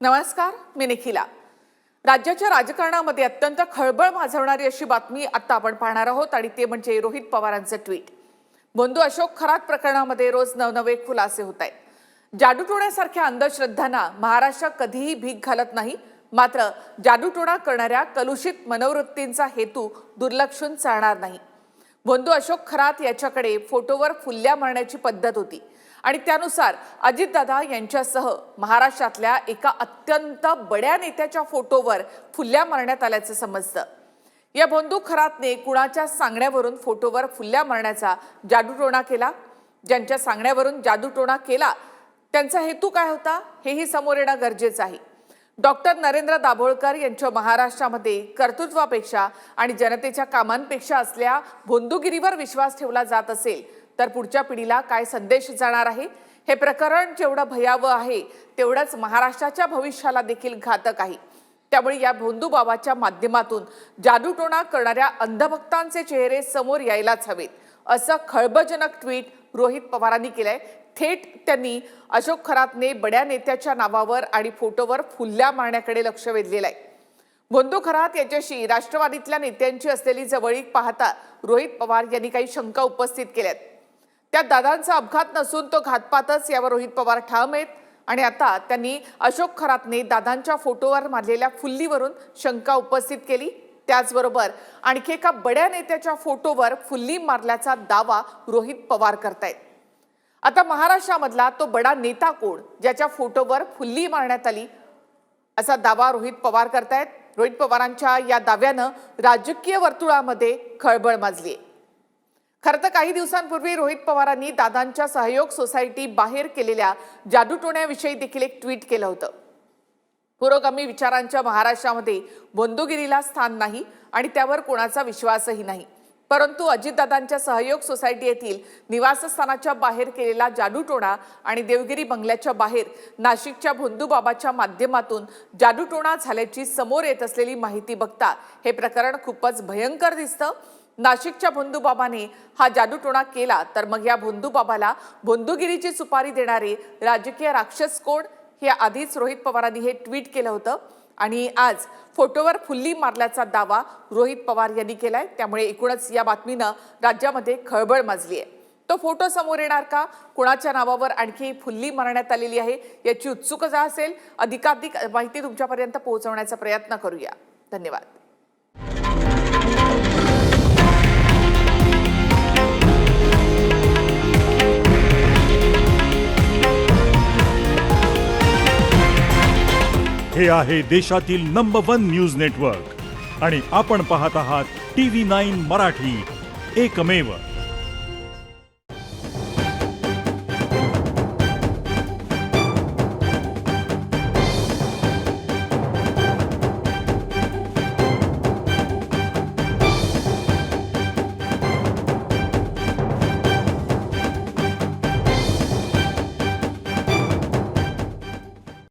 नमस्कार, मी निखिला। राज्याच्या राजकारणामध्ये अत्यंत खळबळ माजवणारी अशी बातमी आता आपण पाहणार आहोत आणि ते म्हणजे रोहित पवारांचं ट्विट। बंधू अशोक खरात प्रकरणामध्ये रोज नवनवे खुलासे होत आहेत। जादूटोण्यासारख्या अंधश्रद्धांना महाराष्ट्र कधीही भीक घालत नाही, मात्र जादूटोणा करणाऱ्या कलुषित मनोवृत्तींचा हेतू दुर्लक्षून चालणार नाही। बंधू अशोक खरात याच्याकडे फोटोवर फुल्ल्या मारण्याची पद्धत होती आणि त्यानुसार अजितदादा यांच्यासह महाराष्ट्रातल्या एका अत्यंत बड्या नेत्याच्या फोटोवर फुल्ल्या मारण्यात आल्याचं समजतं। या बंधू खरातने कुणाच्या सांगण्यावरून फोटोवर फुल्ल्या मारण्याचा जादूटोणा केला? ज्यांच्या सांगण्यावरून जादूटोणा केला त्यांचा हेतू काय होता हेही समोर येणं गरजेचं आहे। डॉक्टर नरेंद्र दाभोळकर यांच्या महाराष्ट्रामध्ये कर्तृत्वापेक्षा आणि जनतेच्या कामांपेक्षा असल्या बंधुगिरीवर विश्वास ठेवला जात असेल तर पुढच्या पिढीला काय संदेश जाणार आहे? हे प्रकरण जेवढं भयावह आहे तेवढंच महाराष्ट्राच्या भविष्याला देखील घातक आहे। त्यामुळे या बंधुबाबाच्या माध्यमातून जादूटोणा करणाऱ्या अंधभक्तांचे चेहरे समोर यायलाच हवेत, असं खळबळजनक ट्विट रोहित पवारांनी केलंय। थेट त्यांनी अशोक खरातने बड्या नेत्याच्या नावावर आणि फोटोवर फुल्ल्या मारण्याकडे लक्ष वेधलेलं आहे। बंधू खरात याच्याशी राष्ट्रवादीतल्या नेत्यांची असलेली जवळीक पाहता रोहित पवार यांनी काही शंका उपस्थित केल्यात। त्यात दादांचा अपघात नसून तो घातपातच यावर रोहित पवार ठाम आहेत आणि आता त्यांनी अशोक खरातने दादांच्या फोटोवर मारलेल्या फुल्लीवरून शंका उपस्थित केली। त्याचबरोबर आणखी एका बड्या नेत्याच्या फोटोवर फुल्ली मारल्याचा दावा रोहित पवार करतायत। आता महाराष्ट्रामधला तो बडा नेता कोण ज्याच्या फोटोवर फुल्ली मारण्यात आली असा दावा रोहित पवार करतायत। रोहित पवारांच्या या दाव्यानं राजकीय वर्तुळामध्ये खळबळ माजली। खरं तर काही दिवसांपूर्वी रोहित पवारांनी दादांच्या सहयोग सोसायटी बाहेर केलेल्या जादूटोण्याविषयी देखील एक ट्विट केलं होतं। पुरोगामी विचारांच्या महाराष्ट्रामध्ये बंधुगिरीला स्थान नाही आणि त्यावर कोणाचा विश्वासही नाही, परंतु अजितदादांच्या सहयोग सोसायटी येथील निवासस्थानाच्या बाहेर केलेला जादूटोणा आणि देवगिरी बंगल्याच्या बाहेर नाशिकच्या बंधुबाबाच्या माध्यमातून जादूटोणा झाल्याची समोर येत असलेली माहिती बघता हे प्रकरण खूपच भयंकर दिसतं। नाशिकच्या बंधुबाबाने हा जादूटोणा केला तर मग या बंधुबाबाला बंधुगिरीची सुपारी देणारे राजकीय राक्षस कोण हे आधीच रोहित पवारांनी हे ट्विट केलं होतं आणि आज फोटोवर फुल्ली मारल्याचा दावा रोहित पवार यांनी केलाय। त्यामुळे एकूणच या बातमीनं राज्यामध्ये खळबळ माजली आहे। तो फोटो समोर येणार का? कुणाच्या नावावर आणखी फुल्ली मारण्यात आलेली आहे याची उत्सुकता असेल। अधिकाधिक माहिती तुमच्यापर्यंत पोहोचवण्याचा प्रयत्न करूया। धन्यवाद। हे आहे देशातील नंबर 1 न्यूज नेटवर्क आणि आपण पाहत आहात TV9 मराठी, एकमेव।